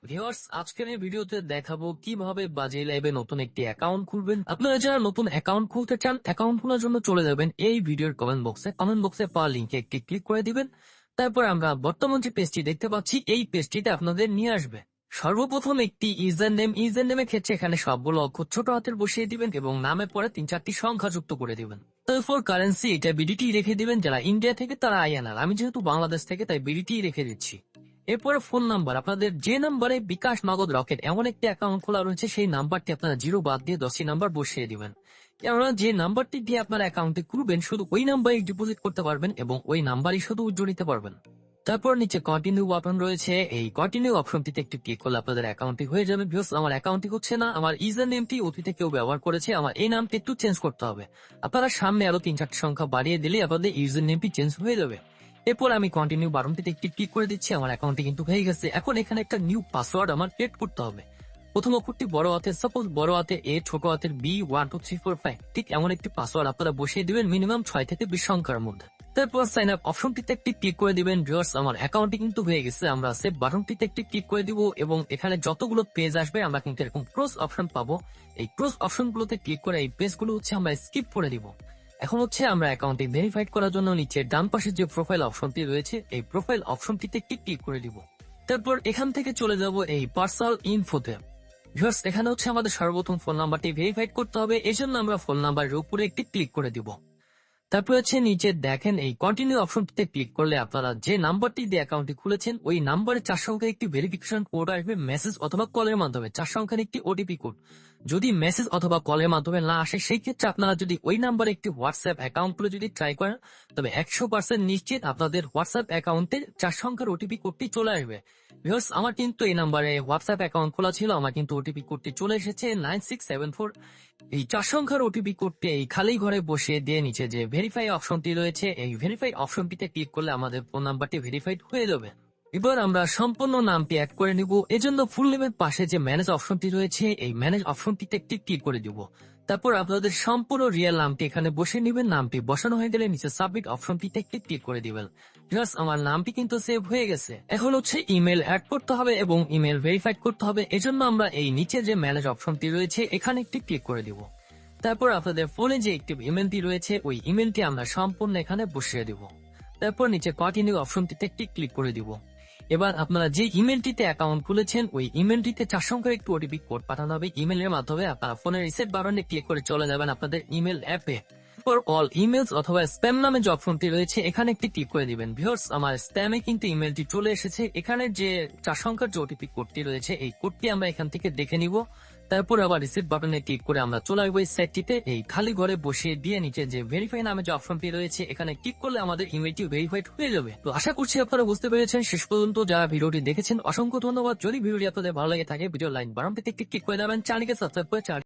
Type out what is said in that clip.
Viewers, আজকের এই ভিডিওতে দেখাবো কিভাবে বাজে লাইভে নতুন একটি অ্যাকাউন্ট খুলবেন। আপনারা যারা নতুন অ্যাকাউন্ট খুলতে চান, অ্যাকাউন্ট খোলার জন্য চলে যাবেন এই ভিডিওর কমেন্ট বক্সে পাওয়া লিঙ্কে একটি ক্লিক করে দিবেন। তারপর আমরা বর্তমান যে পেজটি দেখতে পাচ্ছি, এই পেজটিতে আপনাদের নিয়ে আসবে। সর্বপ্রথম একটি ইউজার নেমের ক্ষেত্রে এখানে সবগুলো অক্ষর ছোট হাতের বসিয়ে দিবেন এবং নামের পরে 3-4টি সংখ্যা যুক্ত করে দিবেন। তারপর কারেন্সি এটা বিডিটি রেখে দিবেন, যারা ইন্ডিয়া থেকে তারা আইএনআর, আমি যেহেতু বাংলাদেশ থেকে তাই বিডিটি রেখে দিচ্ছি। এরপরে ফোন নাম্বার, আপনাদের যে নাম্বারে বিকাশ, নগদ, রকেট এমন একটি অ্যাকাউন্ট খোলা রয়েছে সেই নাম্বারটি আপনারা 0 বাদ দিয়ে 10টি নাম্বার বসিয়ে দিবেন। কেননা যে নাম্বারটি দিয়ে আপনার অ্যাকাউন্টে খুলবেন শুধু ওই নাম্বারে ডিপোজিট করতে পারবেন এবং ওই নাম্বারই শুধু উইথড্র নিতে পারবেন। তারপর নিচে কন্টিনিউ বাটন রয়েছে, এই কন্টিনিউ অপশনটিতে একটু ক্লিক করলে আপনাদের অ্যাকাউন্টটি হয়ে যাবে। ভিউয়ার্স, আমার অ্যাকাউন্টটি হচ্ছে না, আমার ইউজার নেমটি অতীতে কেউ ব্যবহার করেছে, আমার এই নামটি একটু চেঞ্জ করতে হবে। আপনারা সামনে আরো 3-4টি সংখ্যা বাড়িয়ে দিলে আপনাদের ইউজার নেমটি চেঞ্জ হয়ে যাবে। এরপর আমি কন্টিনিউ বাটনটিতে একটি ক্লিক করে দিচ্ছি, আমার অ্যাকাউন্টটি কিন্তু হয়ে গেছে। এখন এখানে একটা নিউ পাসওয়ার্ড আমার ক্রিয়েট করতে হবে। প্রথম অক্ষরটি বড় হাতের, সাপোজ বড় হাতে এ, ছোট হাতের বি, 1 2 3 4 5, ঠিক এমন একটি পাসওয়ার্ড আপনারা বসিয়ে দিবেন মিনিমাম 6 থেকে 20 সংখ্যার মধ্যে। তারপর সাইন আপ অপশনটিতে একটি ক্লিক করে দিবেন। ভিউয়ার্স, আমার অ্যাকাউন্টটি কিন্তু হয়ে গেছে। আমরা সেভ বাটনটিতে একটি ক্লিক করে দিব এবং এখানে যতগুলো পেজ আসবে আমরা কিন্তু এরকম ক্রস অপশন পাবো। এই ক্রস অপশনগুলোতে ক্লিক করে এই পেজগুলো আমরা স্কিপ করে দিব। এখন আমরা অ্যাকাউন্টটি ভেরিফাইড করার জন্য নিচে ডান পাশে যে প্রোফাইল অপশনটি রয়েছে এই প্রোফাইল অপশনটিতে ক্লিক করে দিব। তারপর এখান থেকে চলে যাব এই পার্সোনাল ইনফোতে। ভিউয়ার্স, এখানে আমাদের সর্বপ্রথম ফোন নাম্বারটি ভেরিফাইড করতে হবে, এজন্য আমরা ফোন নাম্বারের উপরে একটি ক্লিক করে দিব। তারপর নিচে দেখেন এই কন্টিনিউ অপশনটিতে ক্লিক করলে আপনারা যে নাম্বারটি দিয়ে অ্যাকাউন্টটি খুলেছেন ওই নাম্বারে 4 সংখ্যার একটি ভেরিফিকেশন কোড আসবে, মেসেজ অথবা কলের মাধ্যমে 4 সংখ্যার একটি ওটিপি কোড। যদি মেসেজ অথবা কলের মাধ্যমে না আসে, সেই ক্ষেত্রে আপনারা যদি ওই নাম্বারে একটি হোয়াটসঅ্যাপ অ্যাকাউন্ট খুলে যদি ট্রাই করেন, তবে 100% নিশ্চিত আপনাদের হোয়াটসঅ্যাপ অ্যাকাউন্টে 4 সংখ্যার ওটিপি কোডটি চলে আসবে। ভিউয়ার্স, আমার কিন্তু এই নাম্বারে হোয়াটসঅ্যাপ অ্যাকাউন্ট খোলা ছিল, আমার কিন্তু ওটিপি কোডটি চলে এসেছে 9674। এই 4 সংখ্যার ওটিপি কোডটি এই খালি ঘরে বসিয়ে দিয়ে নিচে যে ভেরিফাই অপশনটি রয়েছে এই ভেরিফাই অপশনটিতে ক্লিক করলে আমাদের ফোন নাম্বারটি ভেরিফাইড হয়ে যাবে। এবার আমরা সম্পূর্ণ নামটি অ্যাড করে নিব, এজন্য ফুল নেমের পাশে যে ম্যানেজ অপশনটি রয়েছে এই ম্যানেজ অপশনটিতে একটি ক্লিক করে দিব। তারপর আপনাদের সম্পূর্ণ রিয়েল নামটি এখানে বসে নেবেন। নামটি বসানো হয়ে গেলে নিচে সাবমিট অপশনটিতে একটি ক্লিক করে দিবেন। জাস্ট আমার নামটি কিন্তু সেভ হয়ে গেছে। এখন ইমেল অ্যাড করতে হবে এবং ইমেল ভেরিফাইড করতে হবে, এজন্য আমরা এই নিচে যে ম্যানেজ অপশনটি রয়েছে এখানে একটি ক্লিক করে দিব। তারপর আপনাদের ফোনে যে একটি ইমেলটি রয়েছে ওই ইমেলটি আমরা সম্পূর্ণ এখানে বসিয়ে দিব। তারপর নিচে কন্টিনিউ অপশনটিতে একটি ক্লিক করে দিব। এবার আপনারা যে ইমেলটিতে অ্যাকাউন্ট খুলেছেন ওই ইমেলটিতে 4 সংখ্যার একটি ওটিপি কোড পাঠানো হবে ইমেলের মাধ্যমে। আপনারা ফোনের রিসেট বাটনে ক্লিক করে চলে যাবেন আপনাদের ইমেল অ্যাপে। ফর অল ইমেলস অথবা স্প্যাম নামে যে অপশনটি রয়েছে এখানে একটি ক্লিক করে দিবেন। ভিউয়ার্স, আমার স্প্যামে কিন্তু ইমেলটি চলে এসেছে। এখানে যে 4 সংখ্যার যে ওটিপি কোডটি রয়েছে এই কোডটি আমরা এখান থেকে দেখে নিব। তারপর আবার রিসিভ বাটনে ক্লিক করে আমরা চলে আসবো এই সাইটটিতে। এই খালি ঘরে বসিয়ে দিয়ে নিচে যে ভেরিফাই নামে যে অপশনটি রয়েছে এখানে ক্লিক করলে আমাদের ইমেলটি ভেরিফাইড হয়ে যাবে। তো আশা করছি আপনারা বুঝতে পেরেছেন। শেষ পর্যন্ত যারা ভিডিওটি দেখেছেন অসংখ্য ধন্যবাদ। যদি ভিডিওটি আপনাদের ভালো লাগে থাকে ভিডিও লাইক বাটনটিতে একটি ক্লিক করে দেবেন, চ্যানেলকে সাবস্ক্রাইব করে